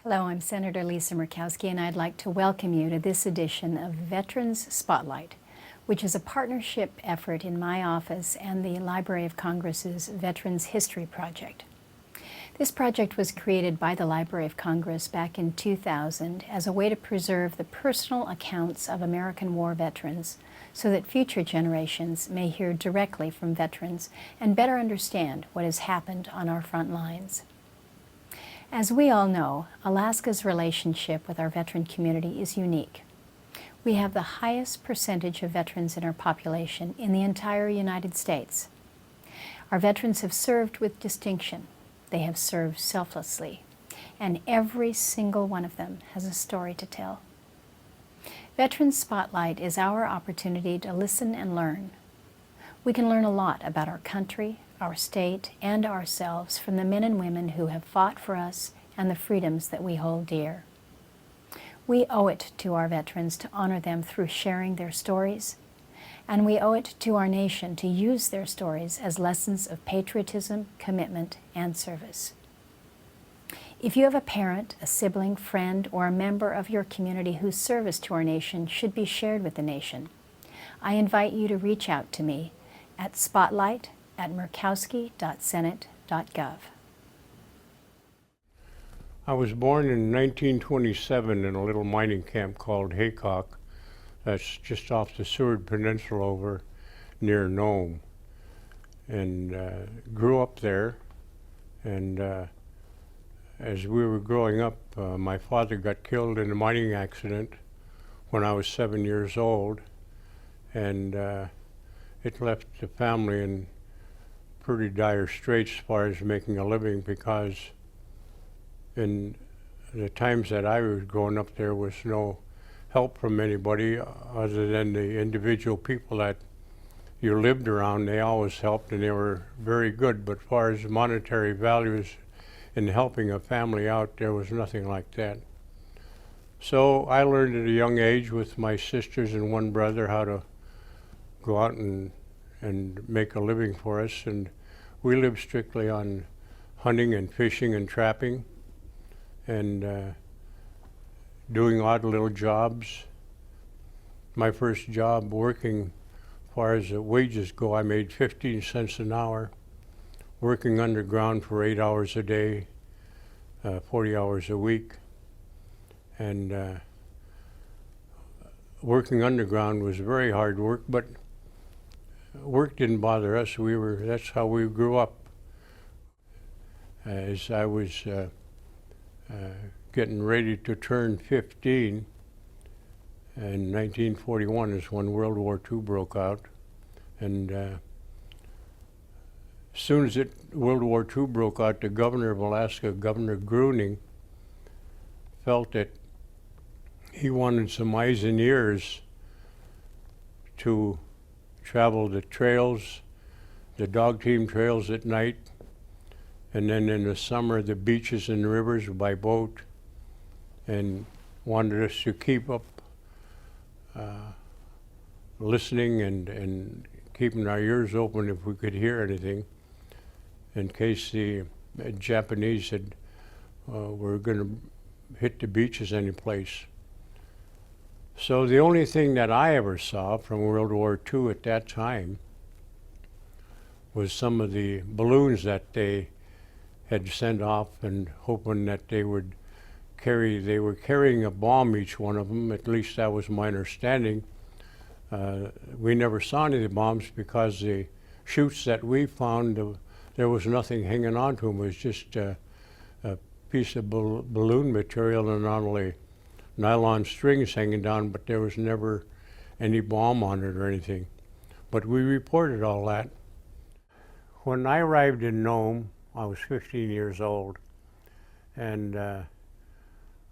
Hello, I'm Senator Lisa Murkowski, and I'd like to welcome you to this edition of Veterans Spotlight, which is a partnership effort in my office and the Library of Congress's Veterans History Project. This project was created by the Library of Congress back in 2000 as a way to preserve the personal accounts of American war veterans so that future generations may hear directly from veterans and better understand what has happened on our front lines. As we all know, Alaska's relationship with our veteran community is unique. We have the highest percentage of veterans in our population in the entire United States. Our veterans have served with distinction. They have served selflessly, and every single one of them has a story to tell. Veterans Spotlight is our opportunity to listen and learn. We can learn a lot about our country, our state, and ourselves from the men and women who have fought for us and the freedoms that we hold dear. We owe it to our veterans to honor them through sharing their stories, and we owe it to our nation to use their stories as lessons of patriotism, commitment, and service. If you have a parent, a sibling, friend, or a member of your community whose service to our nation should be shared with the nation, I invite you to reach out to me at spotlight@murkowski.senate.gov. I was born in 1927 in a little mining camp called Haycock. That's just off the Seward Peninsula over near Nome, and grew up there. And as we were growing up, my father got killed in a mining accident when I was 7 years old, and it left the family in pretty dire straits as far as making a living, because in the times that I was growing up there was no help from anybody other than the individual people that you lived around. They always helped, and they were very good, but as far as monetary values in helping a family out, there was nothing like that. So I learned at a young age with my sisters and one brother how to go out and make a living for us, and we lived strictly on hunting and fishing and trapping and doing odd little jobs. My first job working, as far as the wages go, I made 15 cents an hour, working underground for 8 hours a day, 40 hours a week. And working underground was very hard work, but work didn't bother us. That's how we grew up. As I was getting ready to turn 15 in 1941 is when World War II broke out, and as soon as World War II broke out, the governor of Alaska, Governor Gruning, felt that he wanted some eyes and ears to travel the trails, the dog team trails at night, and then in the summer the beaches and rivers by boat, and wanted us to keep up listening and keeping our ears open if we could hear anything, in case the Japanese were going to hit the beaches any place. So the only thing that I ever saw from World War II at that time was some of the balloons that they had sent off, and hoping that they were carrying a bomb, each one of them. At least that was my understanding. We never saw any of the bombs because the chutes that we found, there was nothing hanging on to them. It was just a piece of balloon material, and not only nylon strings hanging down, but there was never any bomb on it or anything. But we reported all that. When I arrived in Nome, I was 15 years old, and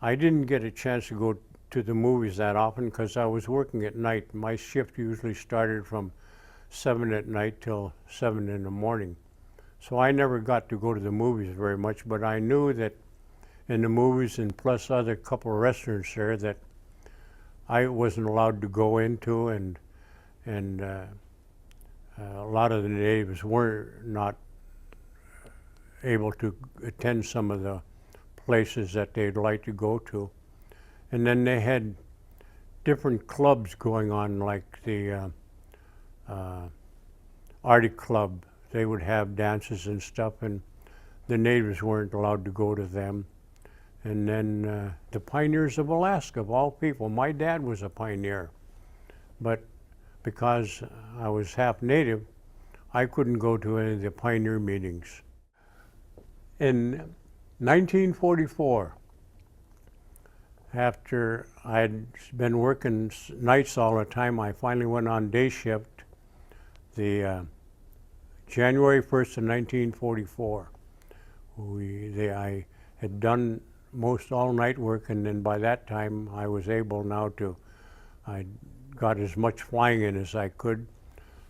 I didn't get a chance to go to the movies that often because I was working at night. My shift usually started from 7 at night till 7 in the morning. So I never got to go to the movies very much, but I knew that in the movies, and plus other couple of restaurants there, that I wasn't allowed to go into, and a lot of the natives were not able to attend some of the places that they'd like to go to. And then they had different clubs going on, like the Arctic Club. They would have dances and stuff, and the natives weren't allowed to go to them. And then the Pioneers of Alaska, of all people. My dad was a pioneer, but because I was half native, I couldn't go to any of the pioneer meetings. In 1944, after I'd been working nights all the time, I finally went on day shift. The January 1st of 1944, I had done most all night work, and then by that time I was able now I got as much flying in as I could,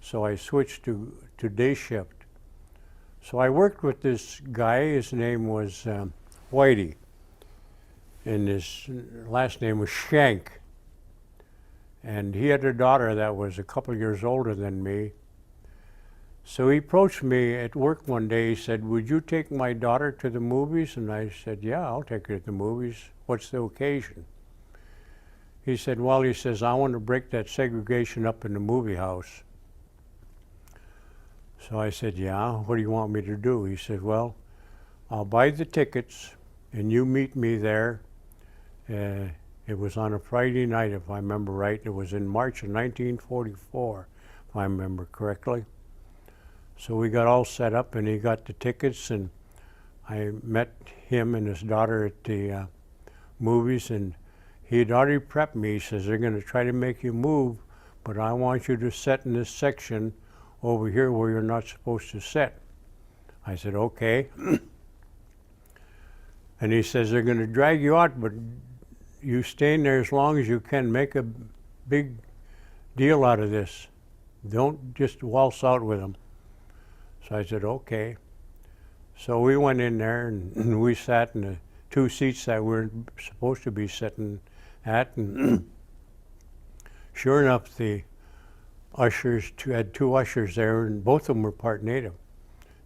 so I switched to day shift. So I worked with this guy. His name was Whitey, and his last name was Shank. And he had a daughter that was a couple years older than me. So he approached me at work one day. He said, "Would you take my daughter to the movies?" And I said, "Yeah, I'll take her to the movies. What's the occasion?" He said, "Well," he says, "I want to break that segregation up in the movie house." So I said, "Yeah, what do you want me to do?" He said, "Well, I'll buy the tickets and you meet me there." It was on a Friday night, if I remember right. It was in March of 1944, if I remember correctly. So we got all set up, and he got the tickets, and I met him and his daughter at the movies, and he had already prepped me. He says, "They're going to try to make you move, but I want you to sit in this section over here where you're not supposed to sit." I said, "Okay." And he says, "They're going to drag you out, but you stay in there as long as you can. Make a big deal out of this. Don't just waltz out with them." So I said, "Okay." So we went in there, and we sat in the two seats that we were supposed to be sitting at. And sure enough, the ushers had two ushers there, and both of them were part native.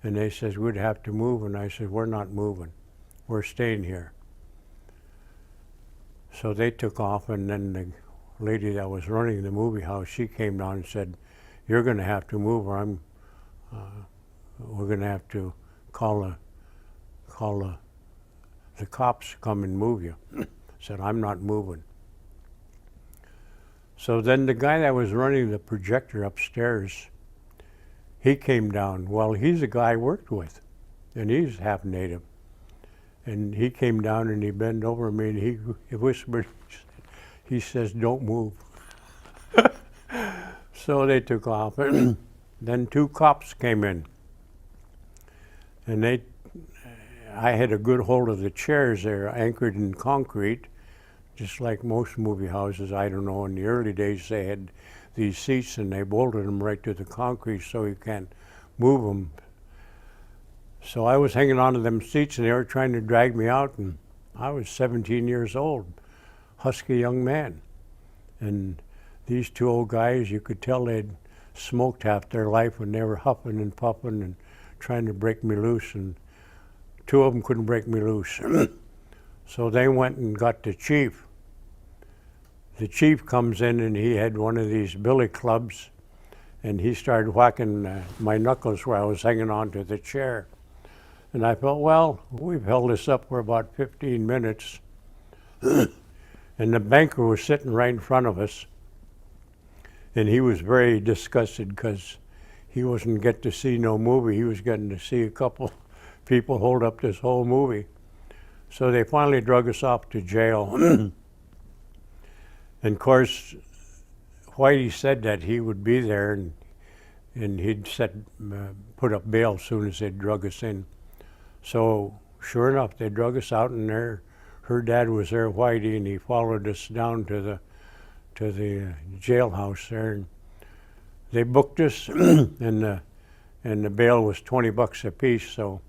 And they said we'd have to move, and I said, "We're not moving. We're staying here." So they took off, and then the lady that was running the movie house, she came down and said, "You're going to have to move, or we're going to have to call the cops to come and move you." Said, "I'm not moving." So then the guy that was running the projector upstairs, he came down. Well, he's a guy I worked with, and he's half native. And he came down and he bent over me and he whispered, he says, "Don't move." So they took off. Then two cops came in. And I had a good hold of the chairs. They're anchored in concrete, just like most movie houses. I don't know, in the early days they had these seats and they bolted them right to the concrete so you can't move them. So I was hanging onto them seats and they were trying to drag me out, and I was 17 years old, husky young man. And these two old guys, you could tell they'd smoked half their life when they were huffing and puffing and trying to break me loose, and two of them couldn't break me loose. So they went and got the chief. The chief comes in and he had one of these billy clubs, and he started whacking my knuckles where I was hanging onto the chair. And I thought, well, we've held this up for about 15 minutes. And the banker was sitting right in front of us. And he was very disgusted because he wasn't getting to see no movie. He was getting to see a couple people hold up this whole movie. So they finally drug us off to jail. And of course, Whitey said that he would be there, and he'd put up bail as soon as they drug us in. So sure enough, they drug us out, and her dad was there, Whitey, and he followed us down to the jailhouse there, and they booked us, and the bail was $20 a piece. So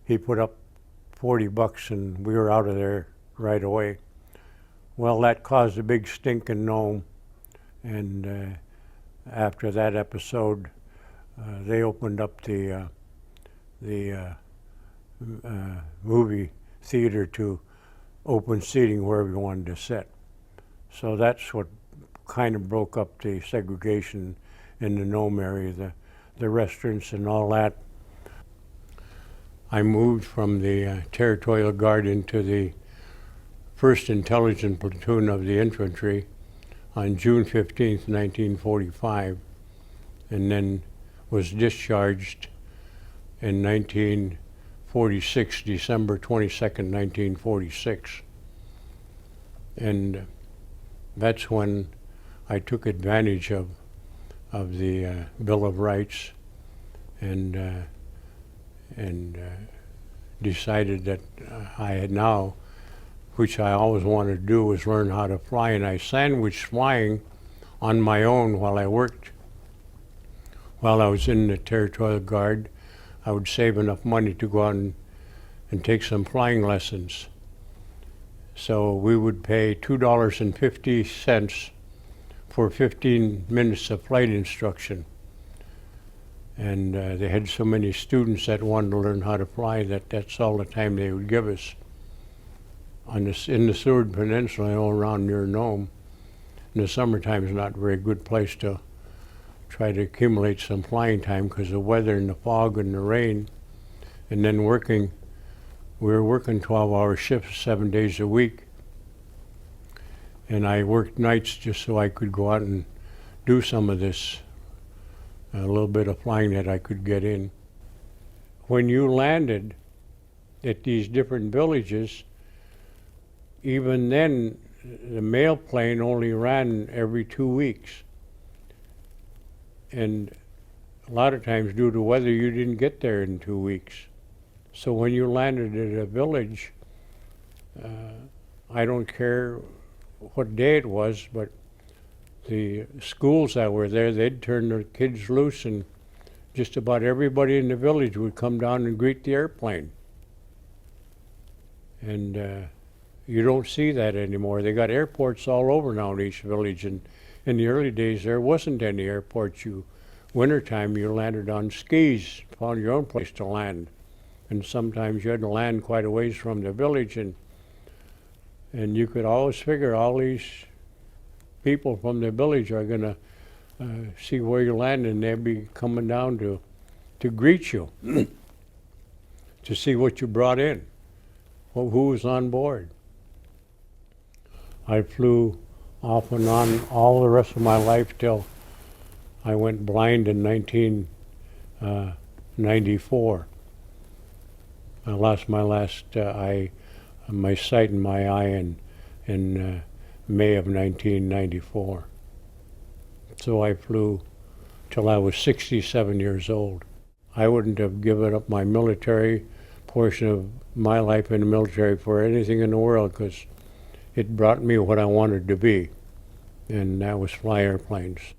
he put up $40, and we were out of there right away. Well, that caused a big stink in Nome, and after that episode, they opened up the movie theater to open seating wherever you wanted to sit. So that's what kind of broke up the segregation in the Nome area, the restaurants and all that. I moved from the Territorial Guard into the 1st Intelligence Platoon of the Infantry on June 15th, 1945, and then was discharged in 1946, December 22nd, 1946. And that's when I took advantage of the Bill of Rights and decided that I had now, which I always wanted to do, was learn how to fly. And I sandwiched flying on my own while I worked. While I was in the Territorial Guard, I would save enough money to go out and take some flying lessons. So we would pay $2.50 for 15 minutes of flight instruction. And they had so many students that wanted to learn how to fly that that's all the time they would give us. In the Seward Peninsula, all around near Nome, in the summertime is not a very good place to try to accumulate some flying time because of the weather and the fog and the rain. And then we were working 12-hour shifts 7 days a week. And I worked nights just so I could go out and do some of this, a little bit of flying that I could get in. When you landed at these different villages, even then, the mail plane only ran every 2 weeks. And a lot of times, due to weather, you didn't get there in 2 weeks. So when you landed at a village, I don't care what day it was, but the schools that were there, they'd turn their kids loose, and just about everybody in the village would come down and greet the airplane. And you don't see that anymore. They got airports all over now in each village, and in the early days there wasn't any airports. Wintertime you landed on skis, found your own place to land, and sometimes you had to land quite a ways from the village, and you could always figure all these people from the village are going to see where you land, and they'll be coming down to greet you, to see what you brought in, who was on board. I flew off and on all the rest of my life till I went blind in 1994. I lost my sight in my eye in May of 1994. So I flew till I was 67 years old. I wouldn't have given up my military portion of my life in the military for anything in the world, because it brought me what I wanted to be, and that was fly airplanes.